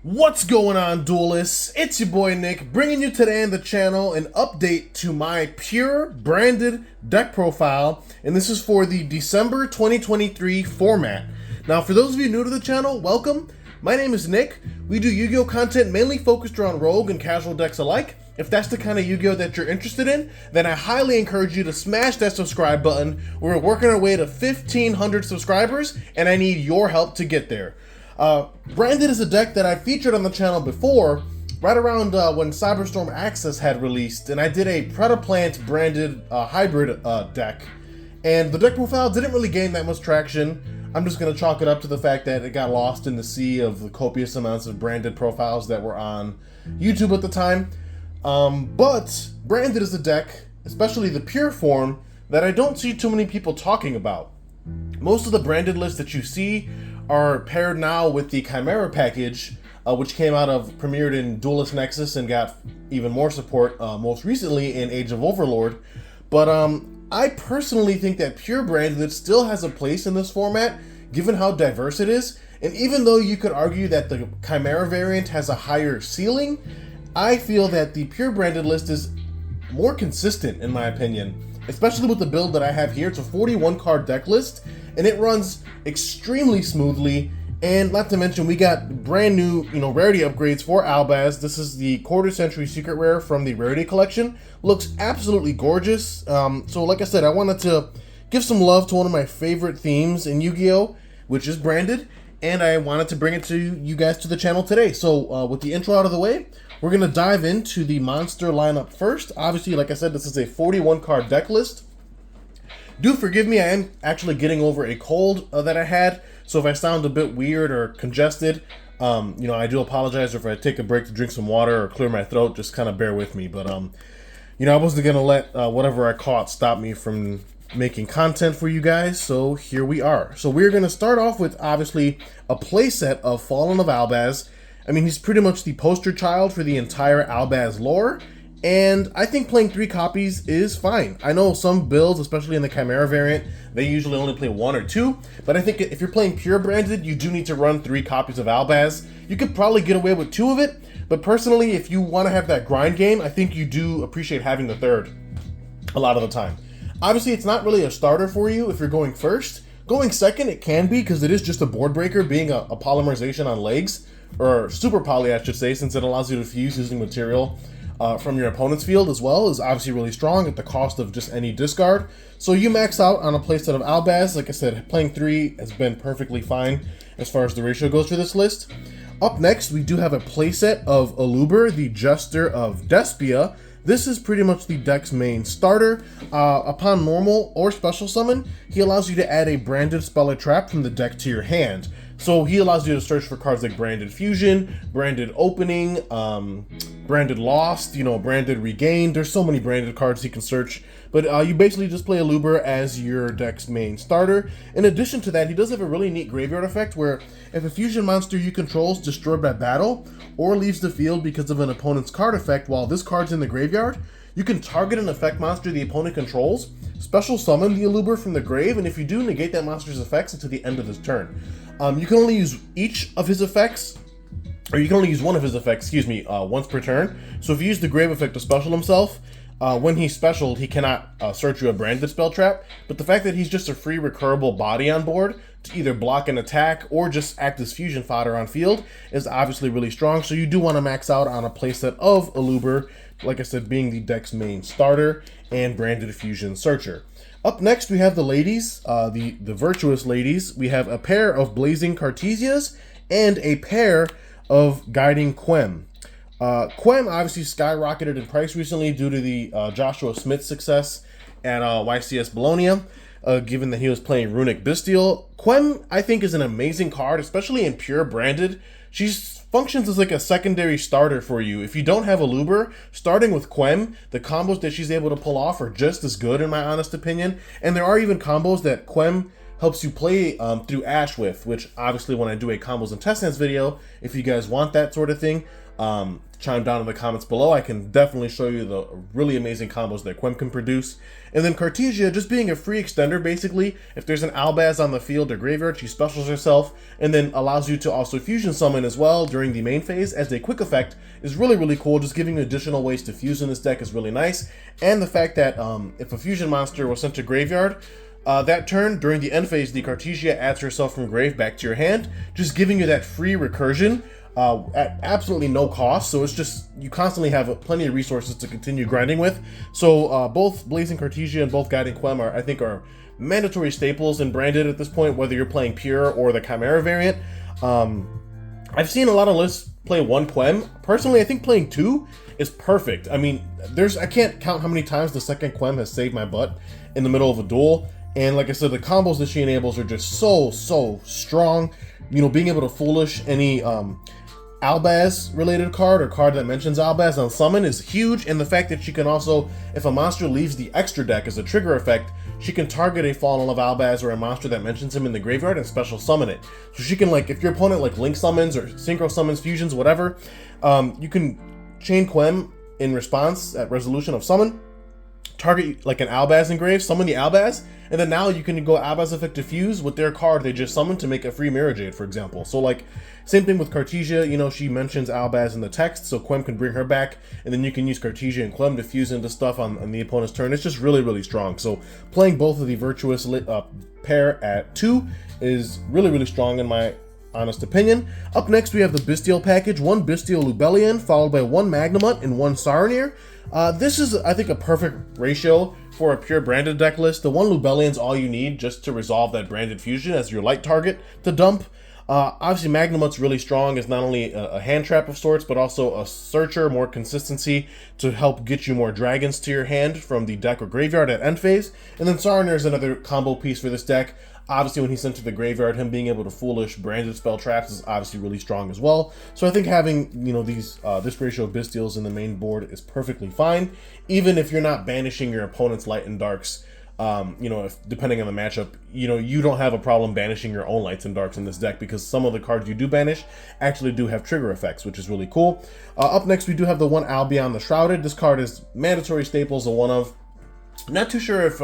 What's going on, duelists? It's your boy Nick, bringing you today on the channel an update to my pure branded deck profile, and this is for the December 2023 format. Now, for those of you new to the channel, welcome. My name is Nick. We do Yu-Gi-Oh content mainly focused around rogue and casual decks alike. If that's the kind of Yu-Gi-Oh that you're interested in, then I highly encourage you to smash that subscribe button. We're working our way to 1,500 subscribers, and I need your help to get there. Branded is a deck that I featured on the channel before, right around when Cyberstorm Access had released, and I did a Predaplant branded hybrid deck, and the deck profile didn't really gain that much traction. I'm just going to chalk it up to the fact that it got lost in the sea of the copious amounts of branded profiles that were on YouTube at the time. But branded is a deck, especially the pure form, that I don't see too many people talking about. Most of the branded lists that you see are paired now with the Chimera package, which premiered in Duelist Nexus and got even more support most recently in Age of Overlord. But I personally think that pure branded still has a place in this format, given how diverse it is. And even though you could argue that the Chimera variant has a higher ceiling, I feel that the pure branded list is more consistent, in my opinion, especially with the build that I have here. It's a 41 card deck list, and it runs extremely smoothly. And not to mention, we got brand new, rarity upgrades for Albaz. This is the quarter century secret rare from the rarity collection. Looks absolutely gorgeous. So like I said, I wanted to give some love to one of my favorite themes in Yu-Gi-Oh, which is branded, and I wanted to bring it to you guys to the channel today. So with the intro out of the way, we're going to dive into the monster lineup first. Obviously, like I said, this is a 41 card deck list. Do forgive me, I am actually getting over a cold that I had, so if I sound a bit weird or congested, I do apologize. Or if I take a break to drink some water or clear my throat, just kind of bear with me. But, I wasn't going to let whatever I caught stop me from making content for you guys, so here we are. So we're going to start off with, obviously, a playset of Fallen of Albaz. I mean, he's pretty much the poster child for the entire Albaz lore, and I think playing 3 copies is fine. I know some builds, especially in the Chimera variant, they usually only play 1 or 2, but I think if you're playing pure branded, you do need to run 3 copies of Albaz. You could probably get away with 2 of it, but personally, if you want to have that grind game, I think you do appreciate having the 3rd a lot of the time. Obviously, it's not really a starter for you if you're going first. Going second, it can be, because it is just a board breaker, being a polymerization on legs, or super poly, I should say, since it allows you to fuse using material from your opponent's field as well, is obviously really strong at the cost of just any discard. So you max out on a playset of Albaz. Like I said, playing 3 has been perfectly fine as far as the ratio goes for this list. Up next, we do have a playset of Aluber, the Jester of Despia. This is pretty much the deck's main starter. Upon normal or special summon, he allows you to add a branded spell or trap from the deck to your hand. So he allows you to search for cards like Branded Fusion, Branded Opening, Branded Lost, Branded Regained. There's so many branded cards he can search. But you basically just play Aluber as your deck's main starter. In addition to that, he does have a really neat graveyard effect where if a fusion monster you control is destroyed by battle or leaves the field because of an opponent's card effect while this card's in the graveyard, you can target an effect monster the opponent controls, special summon the Aluber from the grave, and if you do, negate that monster's effects until the end of his turn. You can only use each of his effects, or you can only use one of his effects, once per turn. So if you use the grave effect to special himself, when he's specialed, he cannot search you a branded spell trap, but the fact that he's just a free recurable body on board to either block an attack or just act as fusion fodder on field is obviously really strong. So you do want to max out on a playset of Aluber, like I said, being the deck's main starter and branded fusion searcher. Up next, we have the ladies, the virtuous ladies. We have a pair of Blazing Cartesias and a pair of Guiding Quem. Quem obviously skyrocketed in price recently due to the Joshua Smith success at YCS Bologna, given that he was playing Runic Bestial. Quem, I think, is an amazing card, especially in pure branded. She functions as like a secondary starter for you. If you don't have Aluber, starting with Quem, the combos that she's able to pull off are just as good, in my honest opinion. And there are even combos that Quem helps you play through Ash with, which obviously when I do a combos and test stands video, if you guys want that sort of thing, chime down in the comments below. I can definitely show you the really amazing combos that Quem can produce. And then Cartesia, just being a free extender, basically, if there's an Albaz on the field or graveyard, she specials herself, and then allows you to also fusion summon as well during the main phase as a quick effect, is really, really cool. Just giving you additional ways to fuse in this deck is really nice. And the fact that if a fusion monster was sent to graveyard, that turn, during the end phase, the Cartesia adds herself from grave back to your hand, just giving you that free recursion at absolutely no cost. So it's just, you constantly have plenty of resources to continue grinding with. So both Blazing Cartesia and both Guiding Quem I think are mandatory staples in Branded at this point, whether you're playing Pure or the Chimera variant. I've seen a lot of lists play 1 Quem. Personally, I think playing 2 is perfect. I mean, I can't count how many times the second Quem has saved my butt in the middle of a duel. And like I said, the combos that she enables are just so strong. You know, being able to foolish any Albaz related card or card that mentions Albaz on summon is huge. And the fact that she can also, if a monster leaves the extra deck as a trigger effect, she can target a Fallen of Albaz or a monster that mentions him in the graveyard and special summon it. So she can, like, if your opponent like link summons or synchro summons, fusions, whatever, you can chain Quem in response at resolution of summon, target like an Albaz in grave, summon the Albaz, and then now you can go Albaz effect diffuse with their card they just summoned to make a free Mirror Jade, for example. So like, same thing with Cartesia, you know, she mentions Albaz in the text, so Quem can bring her back, and then you can use Cartesia and Quem to fuse into stuff on the opponent's turn. It's just really strong. So playing both of the Virtuous pair at 2 is really strong in my honest opinion. Up next, we have the Bestial package, 1 Bestial Lubellian, followed by 1 Magnamut and 1 Saronir. This is, I think, a perfect ratio for a pure branded deck list. The 1 Lubellian's all you need just to resolve that branded fusion as your light target to dump. Obviously, Magnamut's really strong as not only a hand trap of sorts, but also a searcher, more consistency to help get you more dragons to your hand from the deck or graveyard at end phase. And then Saronir is another combo piece for this deck. Obviously, when he's sent to the graveyard, him being able to foolish branded spell traps is obviously really strong as well. So I think having, you know, these this ratio of Bestials in the main board is perfectly fine, even if you're not banishing your opponent's light and darks. You know, if depending on the matchup, you know, you don't have a problem banishing your own lights and darks in this deck because some of the cards you do banish actually do have trigger effects, which is really cool. Up next, we do have the 1 Albion the Shrouded. This card is mandatory staples, a 1 of. I'm not too sure if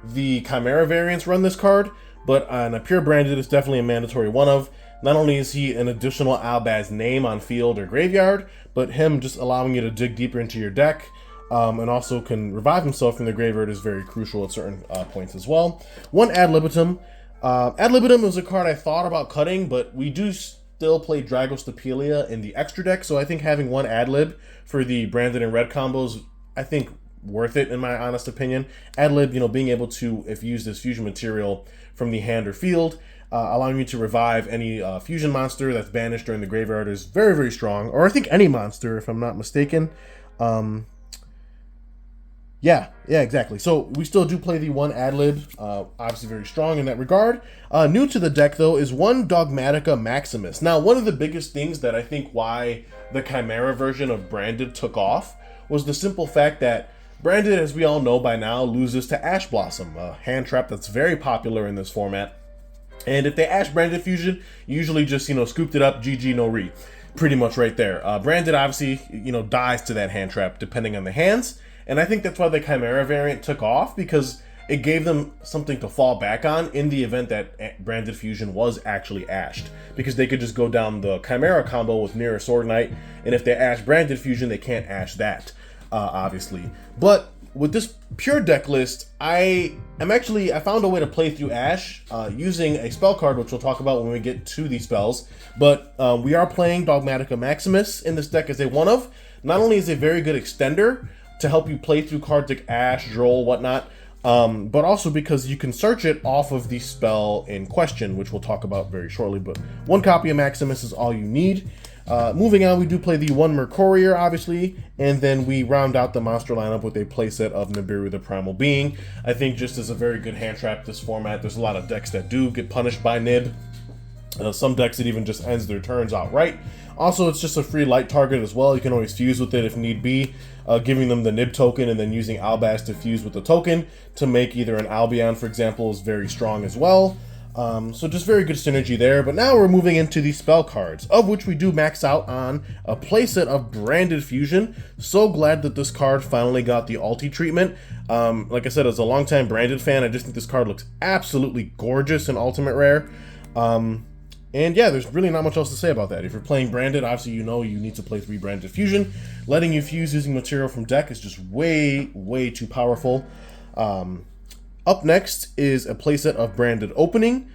the Chimera variants run this card, but on a pure branded, it's definitely a mandatory 1 of. Not only is he an additional Albaz name on field or graveyard, but him just allowing you to dig deeper into your deck, and also can revive himself from the graveyard is very crucial at certain points as well. 1 Ad Libitum. Ad Libitum was a card I thought about cutting, but we do still play Dragostapelia in the extra deck, so I think having 1 Ad Lib for the branded and red combos, I think worth it in my honest opinion. Ad Lib, you know, being able to, if used as fusion material from the hand or field, allowing you to revive any fusion monster that's banished during the graveyard is very strong. Or I think any monster, if I'm not mistaken. Yeah, exactly. So we still do play the 1 Ad Lib, obviously very strong in that regard. New to the deck, though, is 1 Dogmatica Maximus. Now, one of the biggest things that I think why the Chimera version of Branded took off was the simple fact that Branded, as we all know by now, loses to Ash Blossom, a hand trap that's very popular in this format. And if they Ash Branded Fusion, you usually just, you know, scooped it up, GG, no re. Pretty much right there. Branded, obviously, you know, dies to that hand trap depending on the hands. And I think that's why the Chimera variant took off, because it gave them something to fall back on in the event that Branded Fusion was actually ashed. Because they could just go down the Chimera combo with Mirror Sword Knight, and if they ash Branded Fusion, they can't ash that. Obviously. But with this pure deck list, I found a way to play through Ash using a spell card, which we'll talk about when we get to these spells. But we are playing Dogmatica Maximus in this deck as a 1 of. Not only is it a very good extender to help you play through cards like Ash, Droll, whatnot, but also because you can search it off of the spell in question, which we'll talk about very shortly. But 1 copy of Maximus is all you need. Moving on, we do play the 1 Mercurier, obviously, and then we round out the monster lineup with a playset of Nibiru the Primal Being. I think just as a very good hand trap this format, there's a lot of decks that do get punished by Nib. Some decks, it even just ends their turns outright. Also, it's just a free light target as well. You can always fuse with it if need be, giving them the nib token and then using Albaz to fuse with the token to make either an Albion, for example, is very strong as well. So just very good synergy there. But now we're moving into the spell cards, of which we do max out on a playset of Branded Fusion. So glad that this card finally got the ulti treatment. Like I said, as a longtime Branded fan, I just think this card looks absolutely gorgeous in Ultimate Rare. And yeah, there's really not much else to say about that. If you're playing Branded, obviously you know you need to play 3 Branded Fusion. Letting you fuse using material from deck is just way, way too powerful. Up next is a playset of Branded Opening.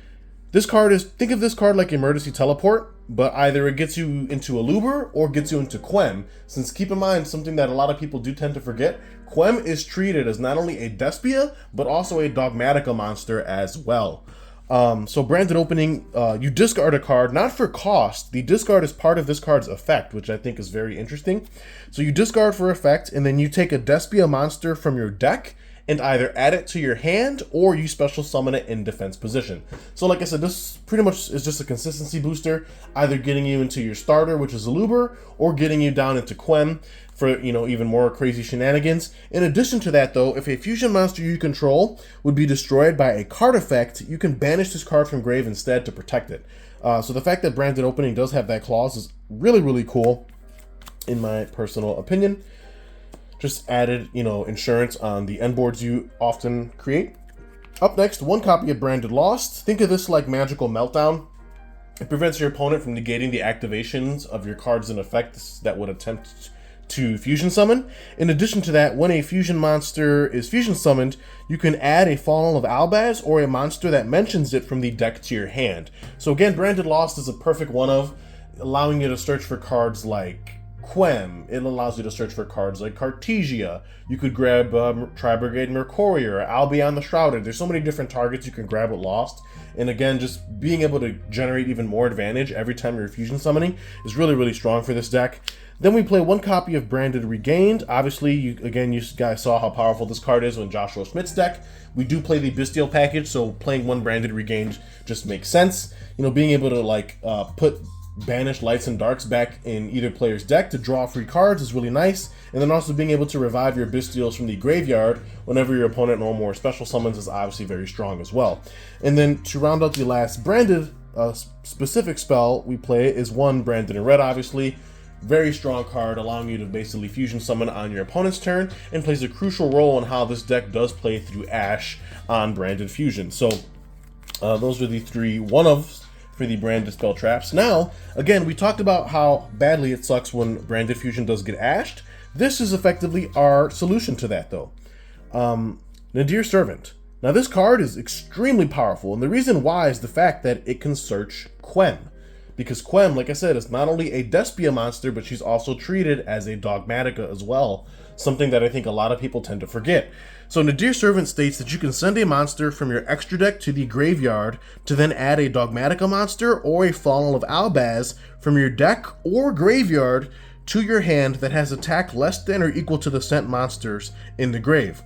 This card is, think of this card like Emergency Teleport, but either it gets you into a Luber or gets you into Quem. Since keep in mind, something that a lot of people do tend to forget, Quem is treated as not only a Despia, but also a Dogmatica monster as well. So Branded Opening, you discard a card, not for cost. The discard is part of this card's effect, which I think is very interesting. So you discard for effect, and then you take a Despia monster from your deck and either add it to your hand or you special summon it in defense position. So like I said, this pretty much is just a consistency booster, either getting you into your starter, which is a Luber, or getting you down into Quem for, you know, even more crazy shenanigans. In addition to that though, if a fusion monster you control would be destroyed by a card effect, you can banish this card from grave instead to protect it. So the fact that Branded Opening does have that clause is really, really cool, in my personal opinion. Just added, you know, insurance on the end boards you often create. Up next, 1 copy of Branded Lost. Think of this like Magical Meltdown. It prevents your opponent from negating the activations of your cards and effects that would attempt to fusion summon. In addition to that, when a fusion monster is fusion summoned, you can add a Fallen of Albaz or a monster that mentions it from the deck to your hand. So again, Branded Lost is a perfect one of, allowing you to search for cards like Quem. It allows you to search for cards like Cartesia. You could grab Tri-Brigade Mercurier, Albion the Shrouded. There's so many different targets you can grab with Lost. And again, just being able to generate even more advantage every time you're fusion summoning is really, really strong for this deck. Then we play 1 copy of Branded Regained. Obviously, you guys saw how powerful this card is in Joshua Schmidt's deck. We do play the Bestial package, so playing 1 Branded Regained just makes sense. You know, being able to like put banish Lights and Darks back in either player's deck to draw free cards is really nice. And then also being able to revive your Bestials from the graveyard whenever your opponent no more special summons is obviously very strong as well. And then to round out the last Branded specific spell we play is 1 Branded in Red, obviously. Very strong card, allowing you to basically fusion summon on your opponent's turn, and plays a crucial role in how this deck does play through Ash on Branded Fusion. So those are the 3 one-ofs for the Branded spell traps. Now, again, we talked about how badly it sucks when Branded Fusion does get ashed. This is effectively our solution to that, though. Nadir Servant. Now, this card is extremely powerful, and the reason why is the fact that it can search Quem. Because Quem, like I said, is not only a Despia monster, but she's also treated as a Dogmatica as well. Something that I think a lot of people tend to forget. So Nadir Servant states that you can send a monster from your extra deck to the graveyard to then add a Dogmatica monster or a Fallen of Albaz from your deck or graveyard to your hand that has attack less than or equal to the sent monsters in the grave.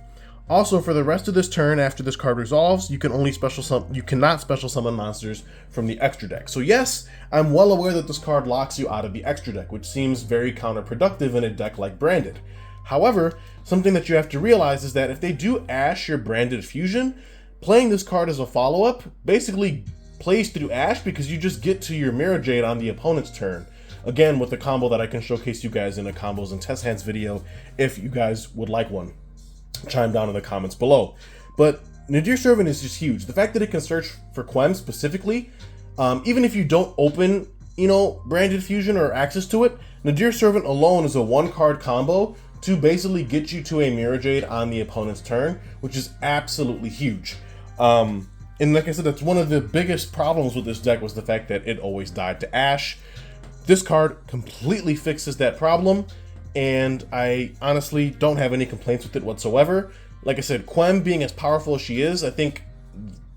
Also, for the rest of this turn, after this card resolves, you cannot special summon monsters from the extra deck. So yes, I'm well aware that this card locks you out of the extra deck, which seems very counterproductive in a deck like Branded. However, something that you have to realize is that if they do Ash your Branded Fusion, playing this card as a follow-up basically plays through Ash because you just get to your Mirror Jade on the opponent's turn. Again, with a combo that I can showcase you guys in a Combos and Test Hands video if you guys would like one. Chime down in the comments below. But Nadir Servant is just huge. The fact that it can search for Quem specifically, even if you don't open, you know, Branded Fusion or access to it, Nadir Servant alone is a 1-card combo to basically get you to a Mirror Jade on the opponent's turn, which is absolutely huge. And like I said, that's one of the biggest problems with this deck was the fact that it always died to Ash. This card completely fixes that problem, and I honestly don't have any complaints with it whatsoever. Like I said, Quem being as powerful as she is, I think,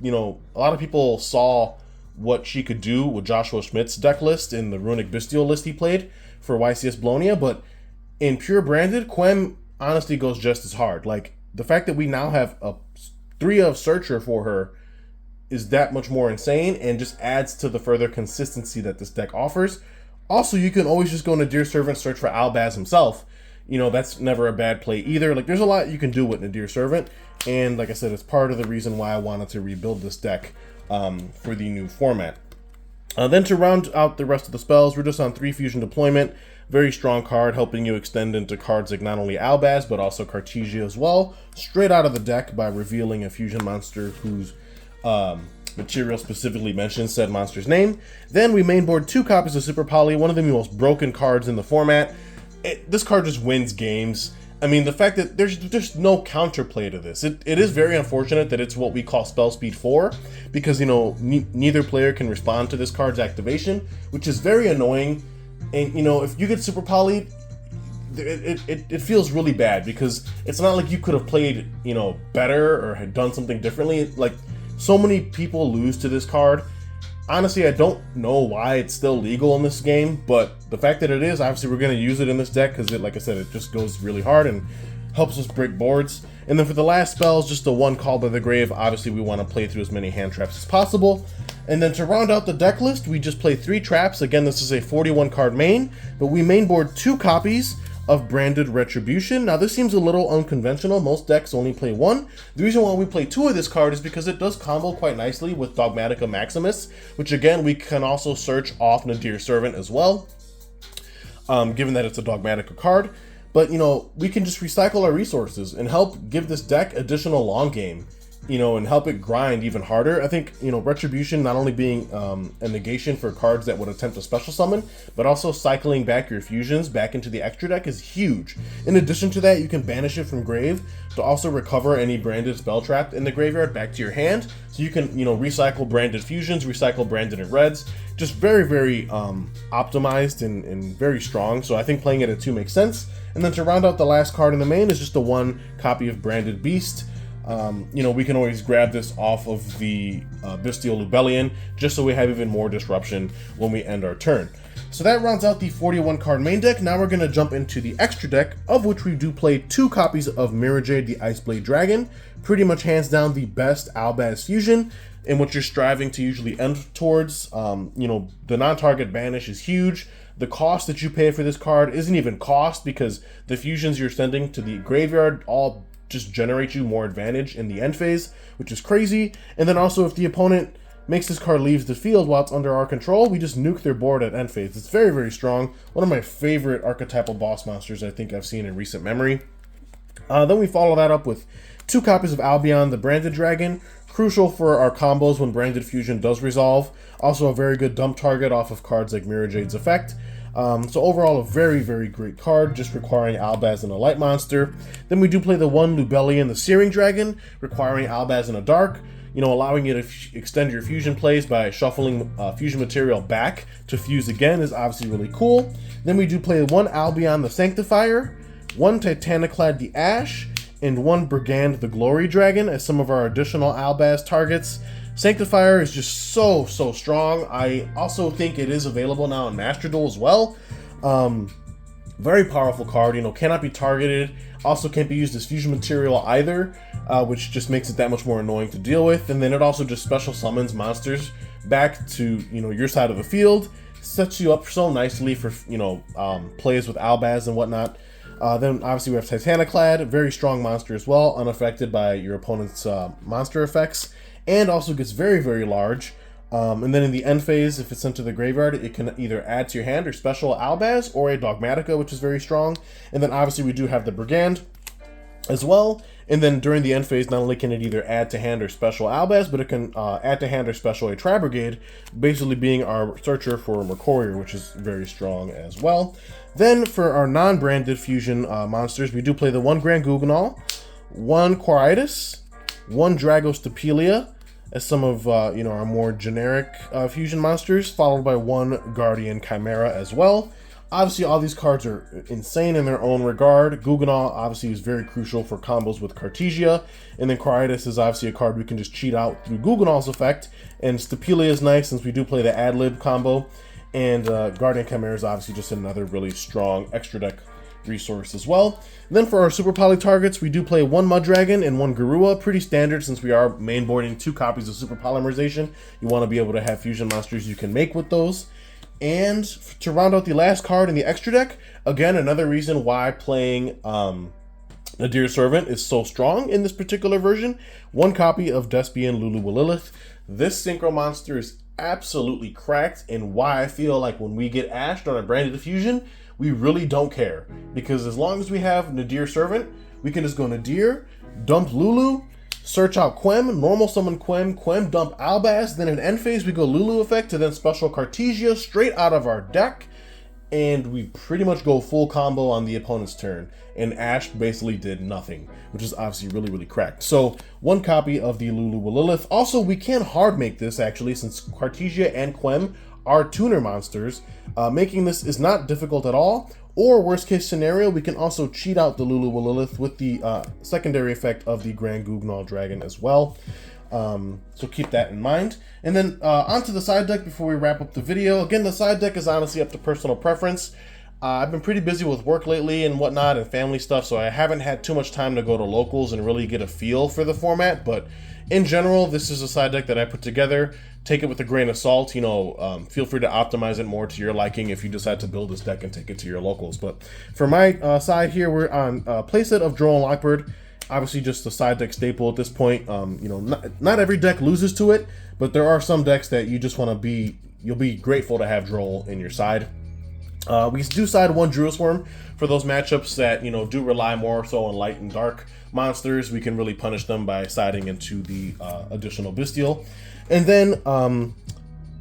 you know, a lot of people saw what she could do with Joshua Schmidt's deck list in the Runic Bestial list he played for YCS Bologna, but in pure Branded, Quem honestly goes just as hard. Like, the fact that we now have a 3 of Searcher for her is that much more insane and just adds to the further consistency that this deck offers. Also, you can always just go into Nadir Servant, search for Albaz himself. You know, that's never a bad play either. Like, there's a lot you can do with Nadir Servant, and like I said, it's part of the reason why I wanted to rebuild this deck for the new format. Then to round out the rest of the spells, we're just on 3 Fusion Deployment. Very strong card, helping you extend into cards like not only Albaz, but also Cartesia as well, straight out of the deck by revealing a fusion monster whose material specifically mentions said monster's name. Then we mainboard 2 copies of Super Poly, one of the most broken cards in the format. This card just wins games. I mean, the fact that there's no counterplay to this. It is very unfortunate that it's what we call spell speed 4, because, you know, neither player can respond to this card's activation, which is very annoying. And, you know, if you get Super Poly, it feels really bad, because it's not like you could have played, you know, better or had done something differently. Like, so many people lose to this card. Honestly, I don't know why it's still legal in this game, but the fact that it is, obviously we're going to use it in this deck because, like I said, it just goes really hard and helps us break boards. And then for the last spells, just the 1 Call by the Grave. Obviously, we want to play through as many hand traps as possible. And then to round out the deck list, we just play 3 traps. Again, this is a 41 card main, but we mainboard 2 copies of Branded Retribution. Now, this seems a little unconventional. Most decks only play 1. The reason why we play 2 of this card is because it does combo quite nicely with Dogmatica Maximus, which again, we can also search off Nadir Servant as well, given that it's a Dogmatica card. But, you know, we can just recycle our resources and help give this deck additional long game, you know, and help it grind even harder. I think, you know, Retribution not only being a negation for cards that would attempt a special summon, but also cycling back your fusions back into the extra deck is huge. In addition to that, you can banish it from grave to also recover any branded spell trap in the graveyard back to your hand. So you can, you know, recycle branded fusions, recycle branded and reds. Just very, very optimized and very strong. So I think playing it at 2 makes sense. And then to round out the last card in the main is just the 1 copy of Branded Beast. You know, we can always grab this off of the Bestial Lubellion, just so we have even more disruption when we end our turn. So that rounds out the 41 card main deck. Now we're going to jump into the extra deck, of which we do play 2 copies of Mirajade the Iceblade Dragon. Pretty much hands down the best Albaz fusion, in what you're striving to usually end towards. You know, the non-target banish is huge. The cost that you pay for this card isn't even cost, because the fusions you're sending to the graveyard all just generate you more advantage in the end phase, which is crazy. And then also, if the opponent makes this card leaves the field while it's under our control, we just nuke their board at end phase. It's very, very strong. One of my favorite archetypal boss monsters I think I've seen in recent memory. Then we follow that up with 2 copies of Albion the Branded Dragon, crucial for our combos when Branded Fusion does resolve. Also a very good dump target off of cards like Mirajade's Effect. So overall, a very, very great card, just requiring Albaz and a light monster. Then we do play the 1 Lubellion, the Searing Dragon, requiring Albaz and a dark, you know, allowing you to extend your fusion plays by shuffling fusion material back to fuse again is obviously really cool. Then we do play 1 Albion, the Sanctifier, 1 Titaniclad, the Ash, and 1 Brigand, the Glory Dragon as some of our additional Albaz targets. Sanctifier is just so strong. I also think it is available now in Master Duel as well. Very powerful card, you know, cannot be targeted. Also can't be used as fusion material either, which just makes it that much more annoying to deal with. And then it also just special summons monsters back to, you know, your side of the field. Sets you up so nicely for, you know, plays with Albaz and whatnot. Then obviously we have Titaniclad, a very strong monster as well, unaffected by your opponent's monster effects, and also gets very, very large. And then in the end phase, if it's sent to the graveyard, it can either add to your hand or special Albaz or a Dogmatica, which is very strong. And then obviously we do have the Brigand as well. And then during the end phase, not only can it either add to hand or special Albaz, but it can add to hand or special a Tri-Brigade, basically being our searcher for Mercurier, which is very strong as well. Then for our non-branded fusion monsters, we do play the 1 Grand Guganol, 1 Quiritis, 1 Dragostapelia, as some of you know, our more generic fusion monsters, followed by 1 Guardian Chimera as well. Obviously, all these cards are insane in their own regard. Guganol obviously is very crucial for combos with Cartesia, and then Quiritis is obviously a card we can just cheat out through Guganol's effect, and Stapelia is nice since we do play the ad-lib combo, and Guardian Chimera is obviously just another really strong extra deck resource as well. And then for our super poly targets, we do play 1 Mud Dragon and 1 Garua. Pretty standard since we are mainboarding 2 copies of super polymerization. You want to be able to have fusion monsters you can make with those. And to round out the last card in the extra deck, again, another reason why playing Nadir Servant is so strong in this particular version, 1 copy of Despian Lulu Lilith. This synchro monster is absolutely cracked, and why I feel like when we get ashed on a branded fusion, we really don't care. Because as long as we have Nadir Servant, we can just go Nadir, dump Lulu, search out Quem, normal summon Quem, dump Albaz, then in end phase we go Lulu effect to then special Cartesia straight out of our deck, and we pretty much go full combo on the opponent's turn. And Ash basically did nothing, which is obviously really cracked. So 1 copy of the Lulu Lilith. Also, we can hard make this actually, since Cartesia and Quem are tuner monsters. Making this is not difficult at all. Or worst case scenario, we can also cheat out the Lulu Lilith with the secondary effect of the Grand Gugnall Dragon as well. So keep that in mind. And then onto the side deck before we wrap up the video. Again, the side deck is honestly up to personal preference. I've been pretty busy with work lately and whatnot and family stuff, so I haven't had too much time to go to locals and really get a feel for the format. But in general, this is a side deck that I put together. Take it with a grain of salt. You know, feel free to optimize it more to your liking if you decide to build this deck and take it to your locals. But for my side here, we're on a playset of Droll and Lockbird. Obviously, just a side deck staple at this point. You know, not every deck loses to it, but there are some decks that you just want to be. You'll be grateful to have Droll in your side. We do side 1 Druisworm for those matchups that, you know, do rely more so on light and dark monsters. We can really punish them by siding into the additional Bestial. And then,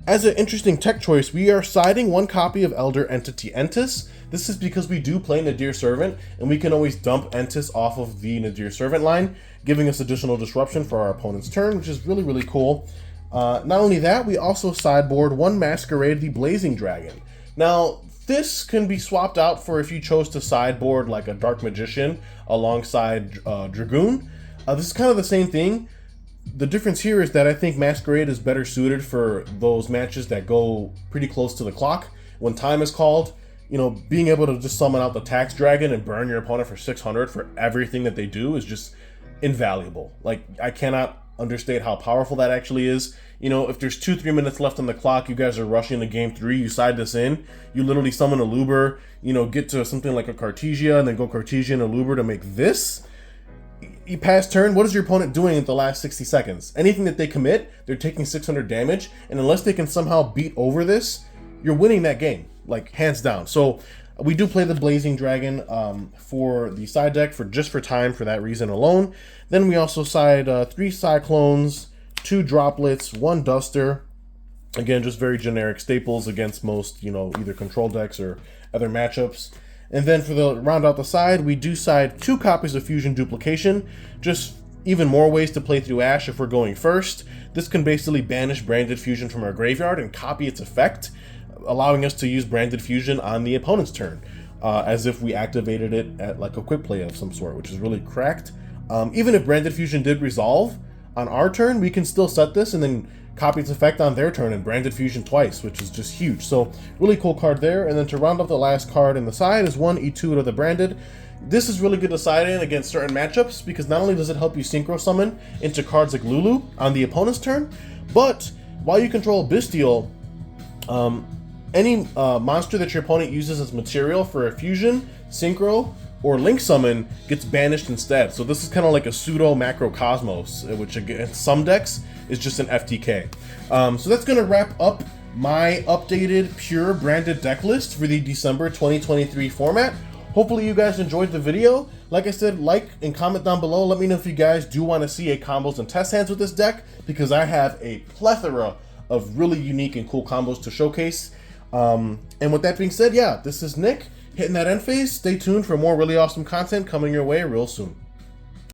as an interesting tech choice, we are siding 1 copy of Elder Entity Entis. This is because we do play Nadir Servant, and we can always dump Entis off of the Nadir Servant line, giving us additional disruption for our opponent's turn, which is really cool. Not only that, we also sideboard 1 Masquerade the Blazing Dragon. Now, this can be swapped out for if you chose to sideboard like a Dark Magician alongside Dragoon. This is kind of the same thing. The difference here is that I think Masquerade is better suited for those matches that go pretty close to the clock. When time is called, you know, being able to just summon out the Tax Dragon and burn your opponent for 600 for everything that they do is just invaluable. Like, I cannot understate how powerful that actually is. You know, if there's 2-3 minutes left on the clock, you guys are rushing to game 3, you side this in, you literally summon a Luber, you know, get to something like a Cartesia, and then go Cartesia and a Luber to make this. You pass turn, what is your opponent doing at the last 60 seconds? Anything that they commit, they're taking 600 damage, and unless they can somehow beat over this, you're winning that game, like, hands down. So we do play the Blazing Dragon for the side deck just for time for that reason alone. Then we also side 3 Cyclones, 2 Droplets, 1 Duster. Again, just very generic staples against most, you know, either control decks or other matchups. And then for the round out the side, we do side 2 copies of Fusion Duplication. Just even more ways to play through Ash if we're going first. This can basically banish Branded Fusion from our graveyard and copy its effect, allowing us to use Branded Fusion on the opponent's turn, as if we activated it at like a quick play of some sort, which is really cracked. Even if Branded Fusion did resolve on our turn, we can still set this and then copy its effect on their turn and Branded Fusion twice, which is just huge. So really cool card there. And then to round up the last card in the side is 1 Etude of the Branded. This is really good to side in against certain matchups because not only does it help you synchro summon into cards like Lulu on the opponent's turn, but while you control Bestial, any monster that your opponent uses as material for a fusion, synchro, or link summon gets banished instead. So this is kind of like a pseudo Macrocosmos, which against some decks is just an FTK. So that's going to wrap up my updated pure branded deck list for the December 2023 format. Hopefully you guys enjoyed the video. Like I said, like and comment down below. Let me know if you guys do want to see a combos and test hands with this deck, because I have a plethora of really unique and cool combos to showcase. And with that being said, yeah, this is Nick hitting that end phase. Stay tuned for more really awesome content coming your way real soon.